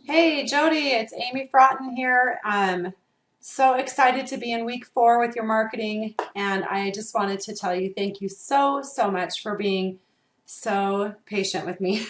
Hey Jody, it's Amy Frotton here. I'm so excited to be in week 4 with your marketing, and I just wanted to tell you thank you so much for being so patient with me.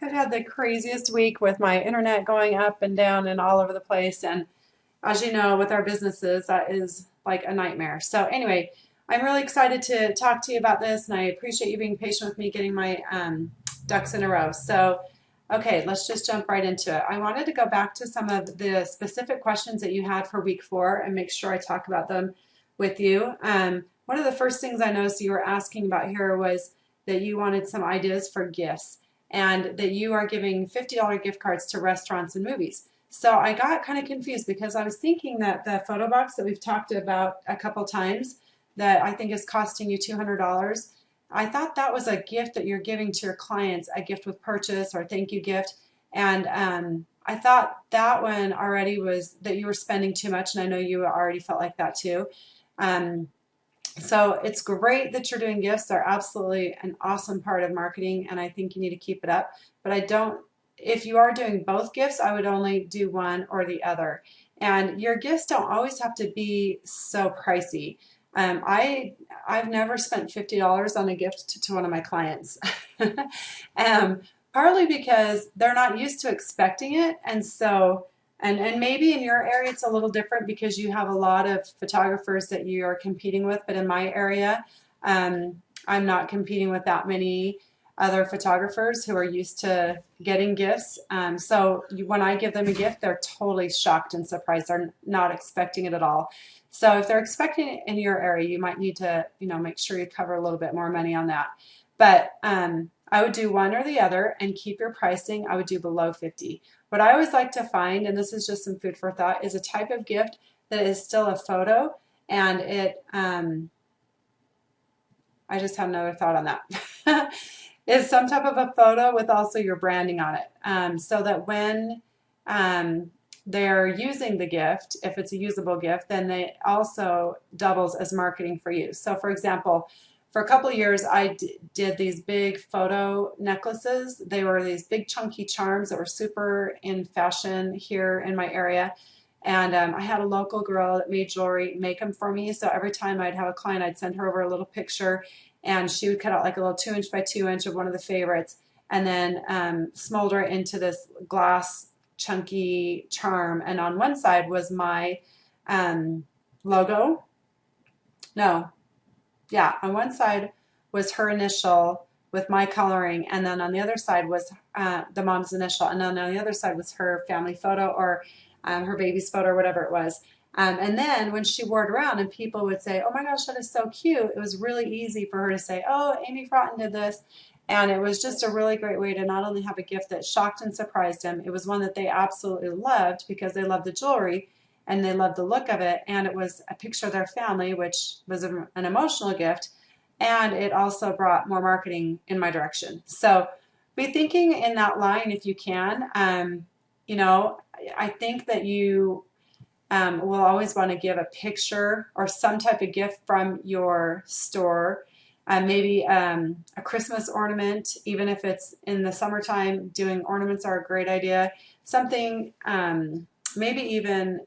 I've had the craziest week with my internet going up and down and all over the place, and as you know, with our businesses, that is like a nightmare. So anyway, I'm really excited to talk to you about this, and I appreciate you being patient with me getting my ducks in a row. So, okay, let's just jump right into it. I wanted to go back to some of the specific questions that you had for week 4 and make sure I talk about them with you. One of the first things I noticed you were asking about here was that you wanted some ideas for gifts and that you are giving $50 gift cards to restaurants and movies. So I got kind of confused because I was thinking that the photo box that we've talked about a couple times that I think is costing you $200, I thought that was a gift that you're giving to your clients, a gift with purchase or a thank you gift. And I thought that one already was that you were spending too much, and I know you already felt like that too. Um, so it's great that you're doing gifts. They're absolutely an awesome part of marketing, and I think you need to keep it up. But I don't, if you are doing both gifts, I would only do one or the other. And your gifts don't always have to be so pricey. I've never spent $50 on a gift to one of my clients. um, Partly because they're not used to expecting it, and so and maybe in your area it's a little different because you have a lot of photographers that you are competing with, but in my area, I'm not competing with that many other photographers who are used to getting gifts. When I give them a gift, they're totally shocked and surprised. They're not expecting it at all. So if they're expecting it in your area, you might need to, make sure you cover a little bit more money on that. But I would do one or the other and keep your pricing. I would do below 50. What I always like to find, and this is just some food for thought, is a type of gift that is still a photo, and I just had another thought on that. Is some type of a photo with also your branding on it, so that when they're using the gift, if it's a usable gift, then they also doubles as marketing for you. So for example, for a couple of years, I did these big photo necklaces. They were these big chunky charms that were super in fashion here in my area. And I had a local girl that made jewelry make them for me. So every time I'd have a client, I'd send her over a little picture, and she would cut out like a little 2 inch by 2 inch of one of the favorites, and then smolder it into this glass chunky charm. And on one side was my logo. No, yeah, on one side was her initial with my coloring, and then on the other side was the mom's initial, and then on the other side was her family photo or her baby's photo or whatever it was. And then when she wore it around and people would say, oh my gosh, that is so cute, it was really easy for her to say, oh, Amy Frotton did this. And it was just a really great way to not only have a gift that shocked and surprised them, it was one that they absolutely loved because they loved the jewelry and they loved the look of it, and it was a picture of their family, which was an emotional gift, and it also brought more marketing in my direction. So be thinking in that line if you can. I think that you will always want to give a picture or some type of gift from your store. Maybe a Christmas ornament, even if it's in the summertime, doing ornaments are a great idea. Something, maybe even,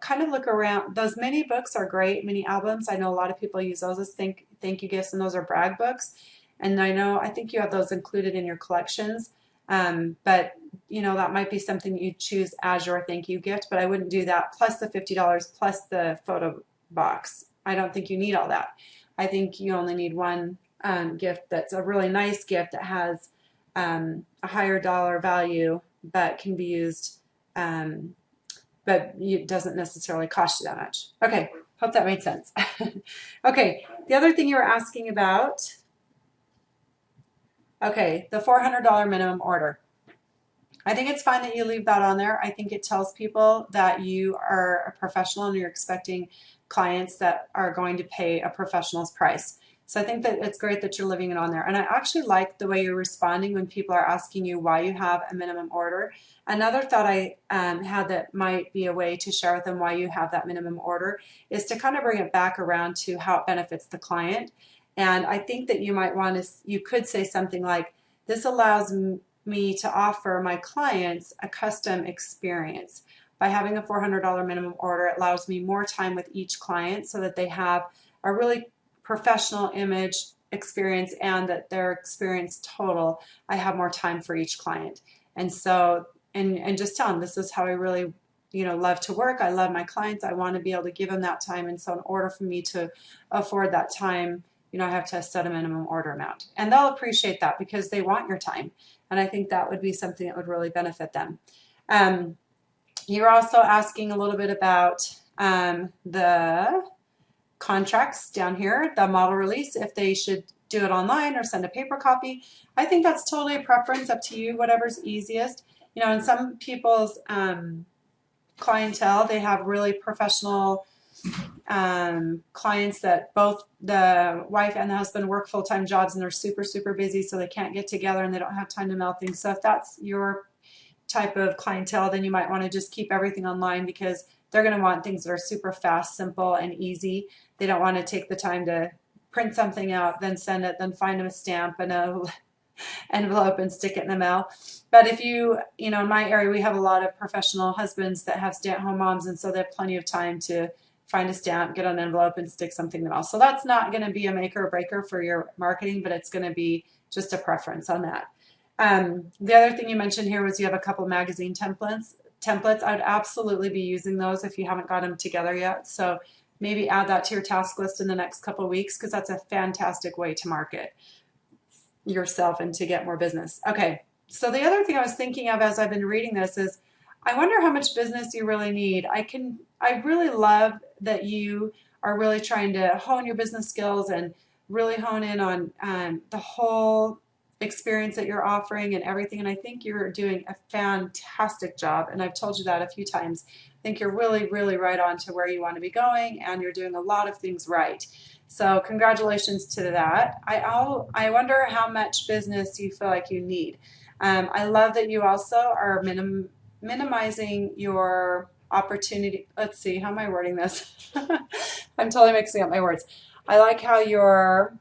kind of look around. Those mini books are great, mini albums. I know a lot of people use those as thank you gifts, and those are brag books. And I think you have those included in your collections. But that might be something you choose as your thank you gift, but I wouldn't do that plus the $50 plus the photo box. I don't think you need all that. I think you only need one gift that's a really nice gift that has a higher dollar value but can be used, but it doesn't necessarily cost you that much. Okay, hope that made sense. Okay, the other thing you were asking about, okay, the $400 minimum order. I think it's fine that you leave that on there. I think it tells people that you are a professional and you're expecting clients that are going to pay a professional's price. So I think that it's great that you're leaving it on there. And I actually like the way you're responding when people are asking you why you have a minimum order. Another thought I had that might be a way to share with them why you have that minimum order is to kind of bring it back around to how it benefits the client. And I think that you might want to, you could say something like, this allows me to offer my clients a custom experience. By having a $400 minimum order, it allows me more time with each client so that they have a really professional image experience, and that their experience total, I have more time for each client. And so, and just tell them this is how I really, love to work. I love my clients. I want to be able to give them that time. And so in order for me to afford that time, I have to set a minimum order amount. And they'll appreciate that because they want your time. And I think that would be something that would really benefit them. You're also asking a little bit about the contracts down here, the model release, if they should do it online or send a paper copy. I think that's totally a preference, up to you, whatever's easiest. In some people's clientele, they have really professional clients that both the wife and the husband work full-time jobs, and they're super, super busy, so they can't get together and they don't have time to mail things. So if that's your type of clientele, then you might want to just keep everything online, because they're going to want things that are super fast, simple, and easy. They don't want to take the time to print something out, then send it, then find them a stamp and a envelope and stick it in the mail. But if in my area, we have a lot of professional husbands that have stay-at-home moms, and so they have plenty of time to find a stamp, get an envelope, and stick something in the mail. So that's not going to be a maker or breaker for your marketing, but it's going to be just a preference on that. The other thing you mentioned here was you have a couple magazine templates. I would absolutely be using those if you haven't got them together yet. So maybe add that to your task list in the next couple of weeks, because that's a fantastic way to market yourself and to get more business. Okay, so the other thing I was thinking of as I've been reading this is, I wonder how much business you really need. I really love that you are really trying to hone your business skills and really hone in on the whole experience that you're offering and everything. And I think you're doing a fantastic job. And I've told you that a few times. I think you're really, really right on to where you want to be going, and you're doing a lot of things right. So congratulations to that. I wonder how much business you feel like you need. I love that you also are minimizing your opportunity. Let's see, how am I wording this? I'm totally mixing up my words. I like how you're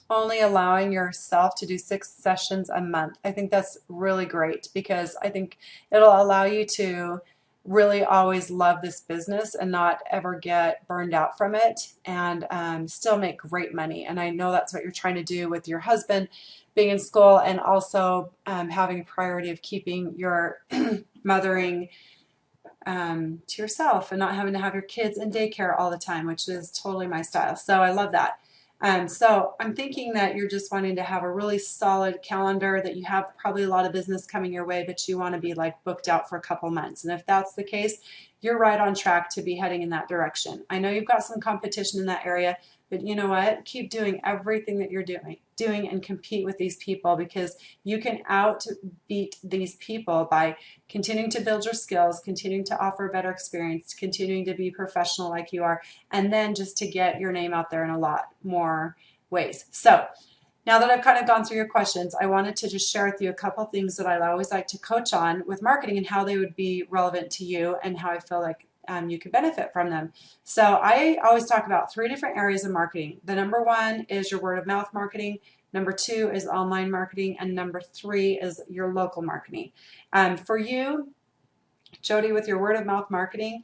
only allowing yourself to do 6 sessions a month. I think that's really great, because I think it'll allow you to really always love this business and not ever get burned out from it, and still make great money. And I know that's what you're trying to do with your husband being in school, and also having a priority of keeping your mothering to yourself and not having to have your kids in daycare all the time, which is totally my style. So I love that. So I'm thinking that you're just wanting to have a really solid calendar, that you have probably a lot of business coming your way, but you want to be like booked out for a couple months. And if that's the case, you're right on track to be heading in that direction. I know you've got some competition in that area, but you know what? Keep doing everything that you're doing and compete with these people, because you can outbeat these people by continuing to build your skills, continuing to offer a better experience, continuing to be professional like you are, and then just to get your name out there in a lot more ways. So now that I've kind of gone through your questions, I wanted to just share with you a couple things that I always like to coach on with marketing, and how they would be relevant to you, and how I feel like you can benefit from them. So I always talk about 3 different areas of marketing. The number 1 is your word of mouth marketing. Number 2 is online marketing. And number 3 is your local marketing. For you, Jody, with your word of mouth marketing,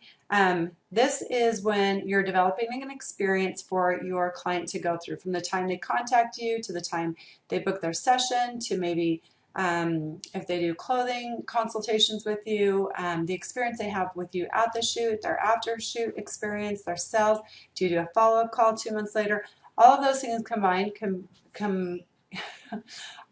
this is when you're developing an experience for your client to go through, from the time they contact you to the time they book their session, to maybe if they do clothing consultations with you, the experience they have with you at the shoot, their after shoot experience, their sales. Do you do a follow-up call 2 months later? All of those things combined I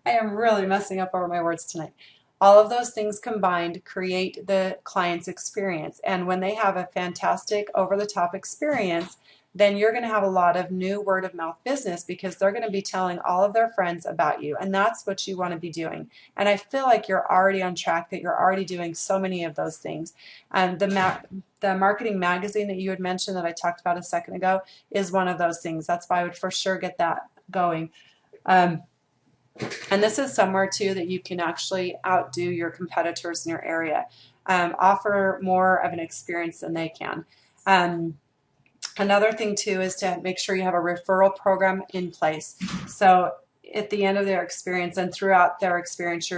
am really messing up over my words tonight. All of those things combined create the client's experience. And when they have a fantastic over-the-top experience, then you're going to have a lot of new word of mouth business, because they're going to be telling all of their friends about you. And that's what you want to be doing. And I feel like you're already on track, that you're already doing so many of those things. The marketing magazine that you had mentioned, that I talked about a second ago, is one of those things. That's why I would for sure get that going. And this is somewhere too that you can actually outdo your competitors in your area, offer more of an experience than they can. Another thing too is to make sure you have a referral program in place. So at the end of their experience and throughout their experience,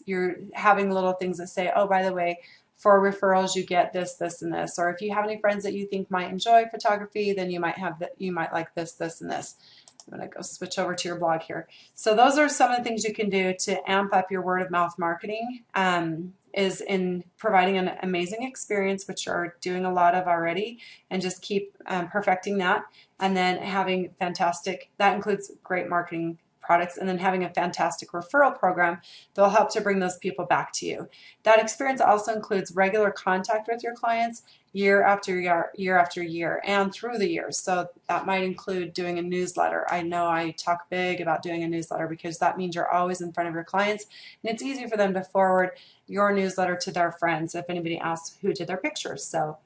you're having little things that say, oh, by the way, for referrals, you get this, this, and this. Or if you have any friends that you think might enjoy photography, then you might have that, you might like this, this, and this. I'm going to go switch over to your blog here. So those are some of the things you can do to amp up your word of mouth marketing, is in providing an amazing experience, which you're doing a lot of already, and just keep perfecting that. And then having fantastic, that includes great marketing products, and then having a fantastic referral program that will help to bring those people back to you. That experience also includes regular contact with your clients year after year, year after year, and through the years. So that might include doing a newsletter. I know I talk big about doing a newsletter because that means you're always in front of your clients, and it's easy for them to forward your newsletter to their friends if anybody asks who did their pictures. So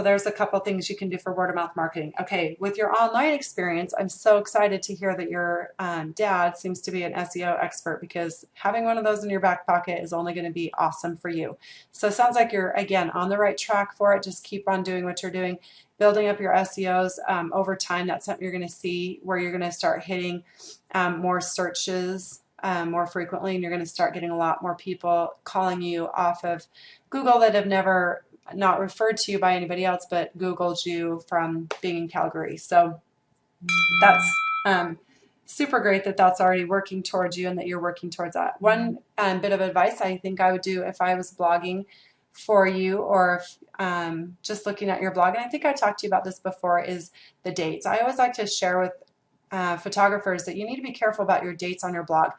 there's a couple things you can do for word of mouth marketing. Okay, with your online experience, I'm so excited to hear that your dad seems to be an SEO expert, because having one of those in your back pocket is only going to be awesome for you. So it sounds like you're, again, on the right track for it. Just keep on doing what you're doing, building up your SEOs over time. That's something you're going to see where you're going to start hitting more searches more frequently, and you're going to start getting a lot more people calling you off of Google that have never not referred to you by anybody else, but Googled you from being in Calgary. So that's super great that that's already working towards you and that you're working towards that. One bit of advice I think I would do if I was blogging for you, or if, just looking at your blog, and I think I talked to you about this before, is the dates. I always like to share with photographers that you need to be careful about your dates on your blog.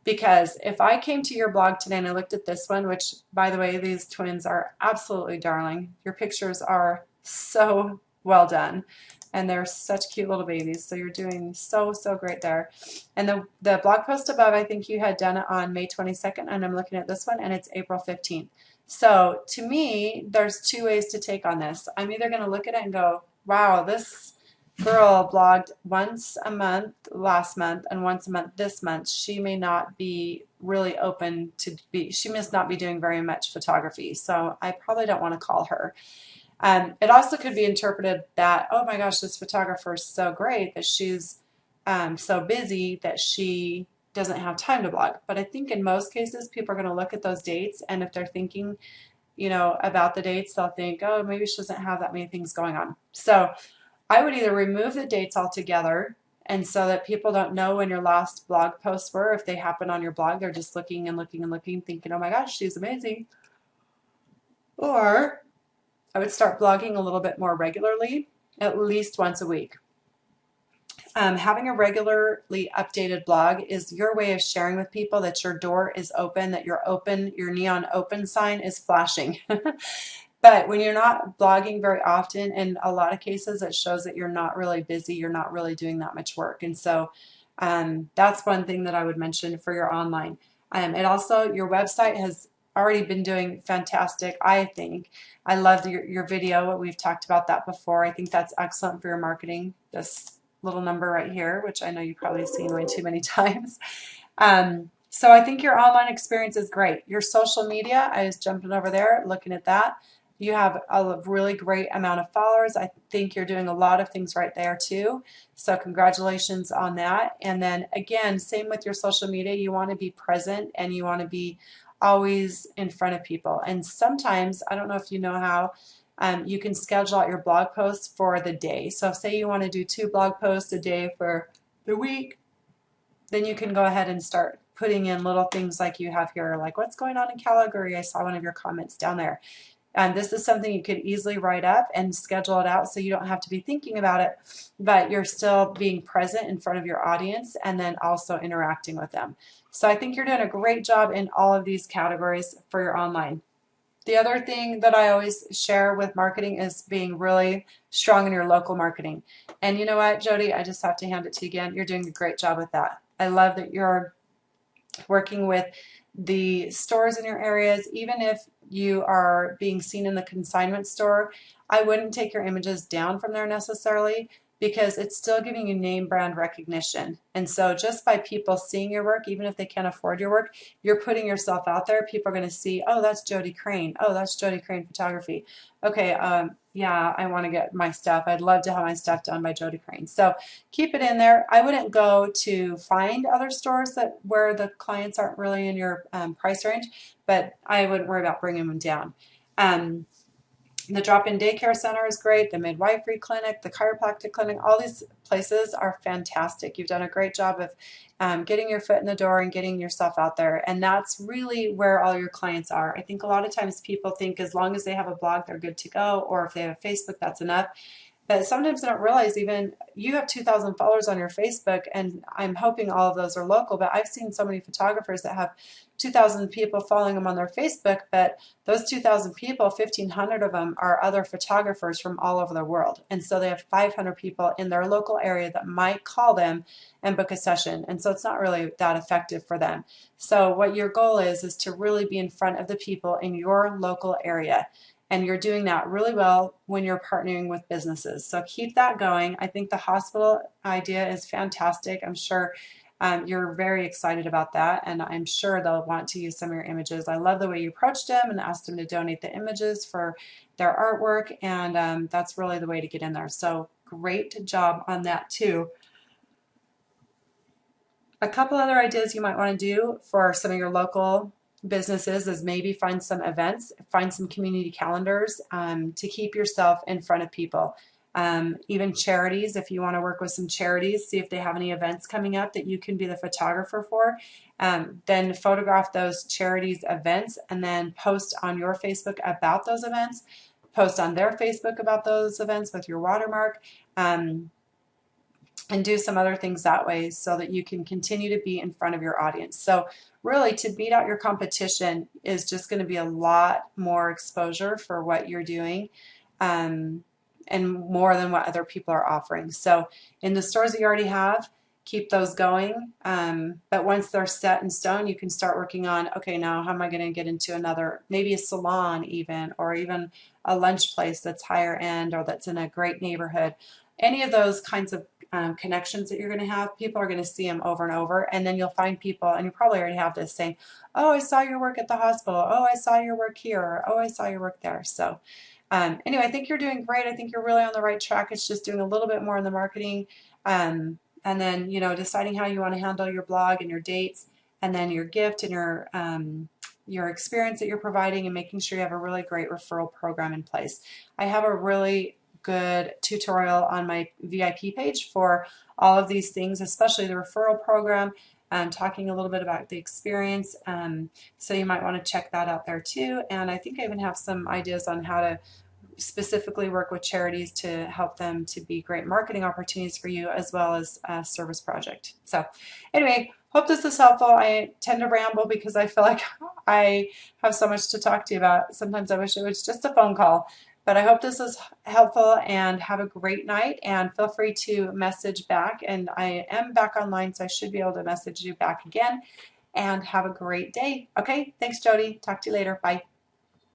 Because if I came to your blog today and I looked at this one, which, by the way, these twins are absolutely darling. Your pictures are so well done, and they're such cute little babies. So you're doing so, so great there. And the blog post above, I think you had done it on May 22nd, and I'm looking at this one, and it's April 15th. So to me, there's two ways to take on this. I'm either going to look at it and go, wow, this girl blogged once a month last month and once a month this month. She may not be really open to be, she must not be doing very much photography. So I probably don't want to call her. It also could be interpreted that, oh my gosh, this photographer is so great that she's so busy that she doesn't have time to blog. But I think in most cases, people are going to look at those dates, and if they're thinking, you know, about the dates, they'll think, oh, maybe she doesn't have that many things going on. So I would either remove the dates altogether, and so that people don't know when your last blog posts were. If they happen on your blog, they're just looking and looking and looking, thinking, oh my gosh, she's amazing. Or I would start blogging a little bit more regularly, at least once a week. Having a regularly updated blog is your way of sharing with people that your door is open, that you're open, your neon open sign is flashing. But when you're not blogging very often, in a lot of cases, it shows that you're not really busy, you're not really doing that much work. And so that's one thing that I would mention for your online. And also, your website has already been doing fantastic, I think. I love your video. We've talked about that before. I think that's excellent for your marketing, this little number right here, which I know you've probably seen way too many times. So I think your online experience is great. Your social media, I was jumping over there looking at that. You have a really great amount of followers. I think you're doing a lot of things right there too. So congratulations on that. And then again, same with your social media. You want to be present, and you want to be always in front of people. And sometimes, I don't know if you know how, you can schedule out your blog posts for the day. So say you want to do 2 blog posts a day for the week, then you can go ahead and start putting in little things like you have here, like what's going on in Calgary. I saw one of your comments down there. And this is something you could easily write up and schedule it out, so you don't have to be thinking about it, but you're still being present in front of your audience and then also interacting with them. So I think you're doing a great job in all of these categories for your online. The other thing that I always share with marketing is being really strong in your local marketing. And you know what, Jody, I just have to hand it to you again. You're doing a great job with that. I love that you're working with the stores in your areas. Even if you are being seen in the consignment store, I wouldn't take your images down from there necessarily, because it's still giving you name brand recognition. And so just by people seeing your work, even if they can't afford your work, you're putting yourself out there. People are going to see, oh, that's Jody Crane. Oh, that's Jody Crane Photography. Okay, yeah, I want to get my stuff. I'd love to have my stuff done by Jody Crane. So keep it in there. I wouldn't go to find other stores that where the clients aren't really in your price range, but I wouldn't worry about bringing them down. The drop-in daycare center is great. The midwifery clinic, the chiropractic clinic, all these places are fantastic. You've done a great job of getting your foot in the door and getting yourself out there. And that's really where all your clients are. I think a lot of times people think as long as they have a blog, they're good to go, or if they have Facebook, that's enough. But sometimes I don't realize even you have 2,000 followers on your Facebook, and I'm hoping all of those are local, but I've seen so many photographers that have 2,000 people following them on their Facebook, but those 2,000 people, 1,500 of them are other photographers from all over the world. And so they have 500 people in their local area that might call them and book a session. And so it's not really that effective for them. So what your goal is to really be in front of the people in your local area. And you're doing that really well when you're partnering with businesses. So keep that going. I think the hospital idea is fantastic. I'm sure you're very excited about that, and I'm sure they'll want to use some of your images. I love the way you approached them and asked them to donate the images for their artwork, and that's really the way to get in there. So great job on that too. A couple other ideas you might want to do for some of your local businesses is maybe find some events, find some community calendars to keep yourself in front of people. Even charities, if you want to work with some charities, see if they have any events coming up that you can be the photographer for. Then photograph those charities events and then post on your Facebook about those events, post on their Facebook about those events with your watermark. And do some other things that way so that you can continue to be in front of your audience. So really, to beat out your competition is just going to be a lot more exposure for what you're doing and more than what other people are offering. So in the stores that you already have, keep those going. But once they're set in stone, you can start working on, okay, now how am I going to get into another, maybe a salon even, or even a lunch place that's higher end or that's in a great neighborhood. Any of those kinds of connections that you're going to have, people are going to see them over and over, and then you'll find people, and you probably already have this, saying, oh, I saw your work at the hospital, oh, I saw your work here, or, oh, I saw your work there. So anyway, I think you're doing great. I think you're really on the right track. It's just doing a little bit more in the marketing, and then, you know, deciding how you want to handle your blog and your dates, and then your gift and your experience that you're providing, and making sure you have a really great referral program in place. I have a really good tutorial on my VIP page for all of these things, especially the referral program, talking a little bit about the experience. So you might want to check that out there too. And I think I even have some ideas on how to specifically work with charities to help them to be great marketing opportunities for you, as well as a service project. So anyway, hope this is helpful. I tend to ramble because I feel like I have so much to talk to you about. Sometimes I wish it was just a phone call. But I hope this is helpful, and have a great night, and feel free to message back. And I am back online, so I should be able to message you back again, and have a great day. Okay, thanks, Jody. Talk to you later. Bye.